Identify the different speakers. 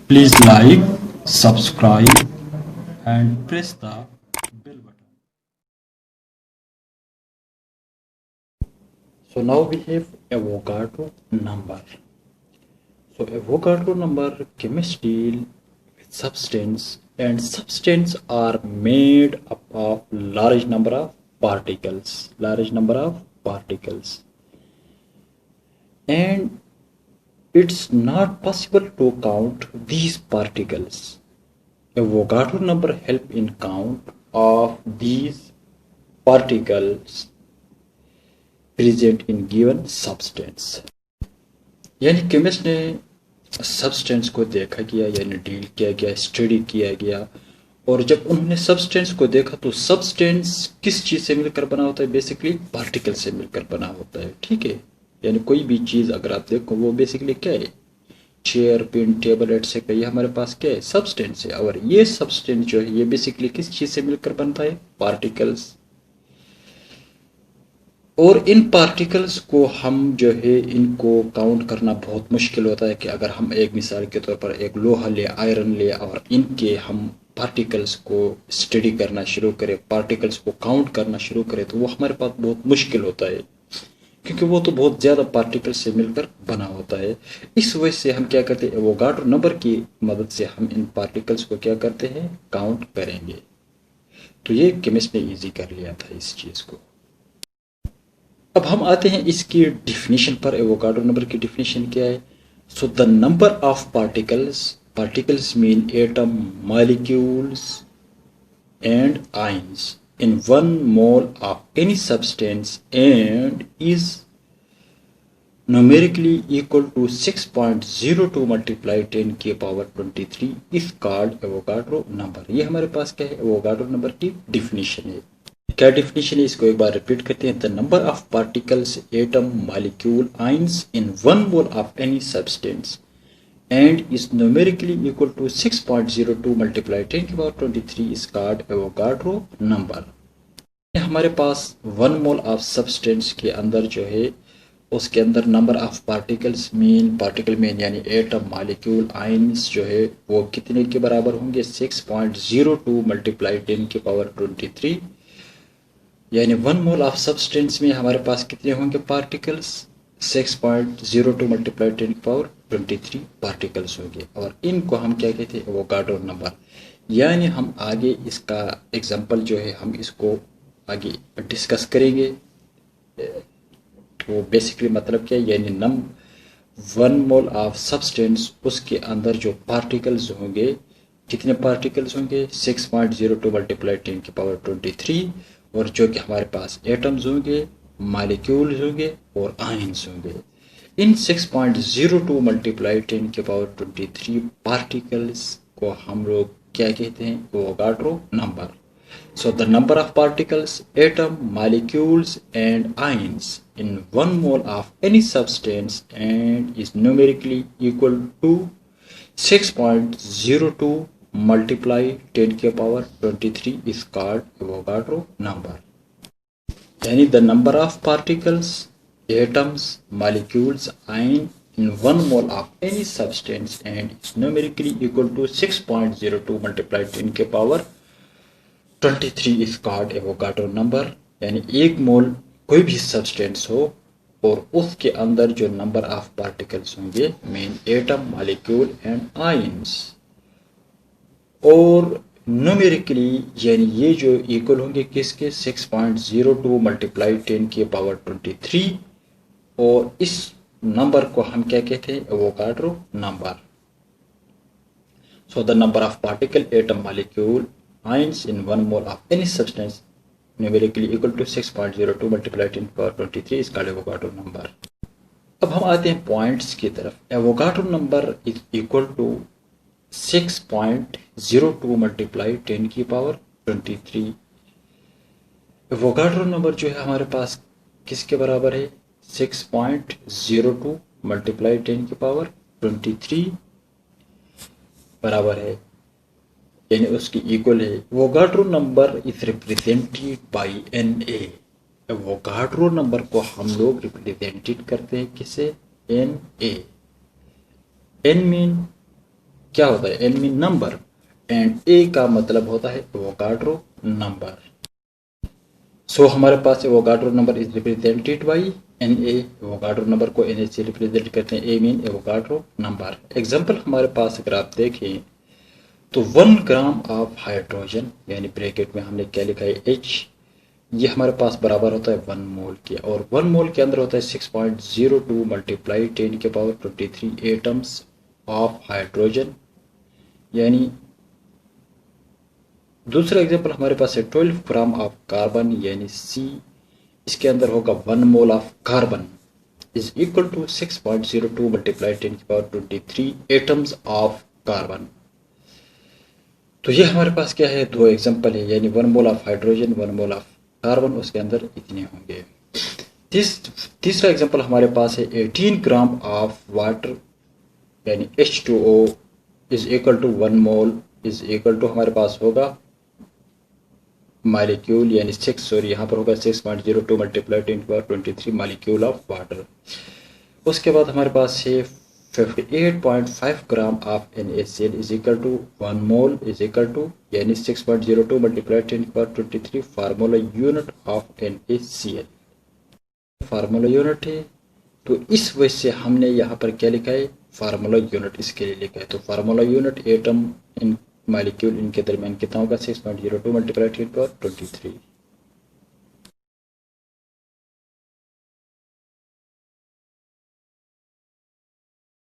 Speaker 1: Please like, subscribe, and press the bell button.
Speaker 2: So now we have Avogadro number. So Avogadro number, chemists deal with substance, and substance are made up of large number of particles, and it's not possible to count these particles. Avogadro number help in count of these particles present in given substance. यानी chemist ने substance को देखा गया, यानी deal किया गया, study किया गया, और जब उन्होंने सब्सटेंस को देखा तो सब्सटेंस किस चीज से मिलकर बना होता है? बेसिकली पार्टिकल से मिलकर बना होता है। ठीक है, यानी कोई भी चीज अगर आप देखो वो बेसिकली क्या है? चेयर, पेन, टेबल एटसेट्रा, ये हमारे पास क्या है? सब्सटेंस है। और ये सब्सटेंस जो है ये बेसिकली किस चीज से मिलकर बनता है? पार्टिकल्स। और इन पार्टिकल्स को हम जो है इनको काउंट करना बहुत मुश्किल होता है कि अगर हम एक मिसाल के तौर पर एक लोहा ले, आयरन ले, और इनके हम पार्टिकल्स को स्टडी करना शुरू करें, पार्टिकल्स को काउंट करना शुरू करें, तो वो हमारे पास बहुत मुश्किल होता है, क्योंकि वो तो बहुत ज़्यादा पार्टिकल से मिलकर बना होता है। इस वजह से हम क्या करते हैं? एवोगाड्रो नंबर की मदद से हम इन पार्टिकल्स को क्या करते हैं? काउंट करेंगे। तो ये केमिस्ट ने ईजी कर लिया था इस चीज़ को। अब हम आते हैं इसकी डिफिनीशन पर। एवोगाड्रो नंबर की डिफिनीशन क्या है? So the number of particles mean atom, molecules and ions in 1 mole of any substance and is numerically equal to 6.02 multiplied 10 की power 23 is called Avogadro number. ये हमारे पास क्या है? एवोगाड्रो नंबर की definition है। क्या डिफिनीशन है? इसको एक बार रिपीट करते हैं। The number of particles, atom, molecule, ions in 1 mole of any substance and is numerically equal to 6.02 multiplied 10 की power 23 is called Avogadro number. हमारे पास 1 मोल ऑफ सब्सटेंस के अंदर जो है उसके अंदर number of particles particle mean यानी atom, molecule, ions जो है वो कितने के बराबर होंगे? 6.02 मल्टीप्लाई 10 की पावर 23, यानी 1 मोल ऑफ सब्सटेंस में हमारे पास कितने होंगे पार्टिकल्स? 6.02 मल्टीप्लाई 10 की पावर 23 पार्टिकल्स होंगे। और इनको हम क्या कहते हैं? Avogadro number. यानी हम आगे इसका एग्जांपल जो है हम इसको आगे डिस्कस करेंगे। तो बेसिकली मतलब क्या है? यानी 1 मोल ऑफ सब्सटेंस, उसके अंदर जो पार्टिकल्स होंगे, कितने पार्टिकल्स होंगे? 6.02 मल्टीप्लाई 10 की पावर 23, और जो कि हमारे पास एटम्स होंगे, मॉलिक्यूल्स होंगे और आयंस होंगे। इन 6.02 मल्टीप्लाई 10 की पावर 23 पार्टिकल्स को हम लोग क्या कहते हैं? Avogadro number. So the number of particles, atom, molecules and ions in 1 mole of any substance and is numerically equal to 6.02 multiply 10 की power 23 is called Avogadro number। यानी the number of particles, atoms, molecules, ion in 1 mole of any substance and is numerically equal to 6.02 multiply 10 की power 23 is called Avogadro number. यानी 1 मोल कोई भी substance हो और उसके अंदर जो नंबर ऑफ पार्टिकल्स होंगे mean atom, molecule and ions, और न्यूमेरिकली यानी ये जो इक्वल होंगे किसके? 6.02 मल्टीप्लाई 10 की पावर 23, और इस नंबर को हम क्या कहते हैं? Avogadro number. So the number of particle, atom, molecule, ions in 1 mole of any substance numerically equal to 6.02 multiplied 10 power 23 is called Avogadro number. अब हम आते हैं पॉइंट्स की तरफ। Avogadro number is equal to 6.02 multiply 10 की power 23। Avogadro number जो है हमारे पास किसके बराबर है? 6.02 मल्टीप्लाई 10 की पावर 23 बराबर है, यानी उसकी इक्वल है। Avogadro number is represented by Na। Avogadro number को हम लोग रिप्रेजेंटेड करते हैं किसे? Na। N मीन क्या होता है, N mean number and A का मतलब होता है एवोगाड्रो नंबर। सो हमारे पास Avogadro number is represented by N A. Avogadro number को एन ए से रिप्रेजेंट करते हैं, A mean Avogadro number. Example हमारे पास अगर आप देखें तो 1 ग्राम ऑफ हाइड्रोजन यानी ब्रैकेट में हमने क्या लिखा है H, ये हमारे पास बराबर होता है 1 मोल के, और 1 मोल के अंदर होता है 6.02 मल्टीप्लाई 10 के पावर 23 एटम्स ऑफ हाइड्रोजन। यानी दूसरा एग्जांपल हमारे पास है 12 ग्राम ऑफ कार्बन यानी C, इसके अंदर होगा 1 mole of carbon is equal to 6.02 multiply 10 की पावर 23 एटम्स ऑफ कार्बन। तो ये हमारे पास क्या है, दो एग्जांपल है, यानी 1 mole of hydrogen 1 mole of carbon, उसके अंदर इतने होंगे। तीसरा एग्जांपल हमारे पास है 18 ग्राम ऑफ वाटर यानी H2O is equal to 1 mole is equal to हमारे पास होगा मालिक्यूल यानी 6, यहाँ पर होगा 6.02 multiply 10 power 23 molecule of water. उसके बाद हमारे पास है 58.5 gram of NaCl is equal to 1 mole is equal to यानी 6.02 multiply 10 power 23 formula unit of NaCl formula unit है। तो इस वजह से हमने यहाँ पर क्या लिखा है, फार्मूला यूनिट इसके लिए लिखा है। तो formula unit atom in molecule इनके दरमियान कितना होगा, 6.02 मल्टीप्लाई 10 पावर 23।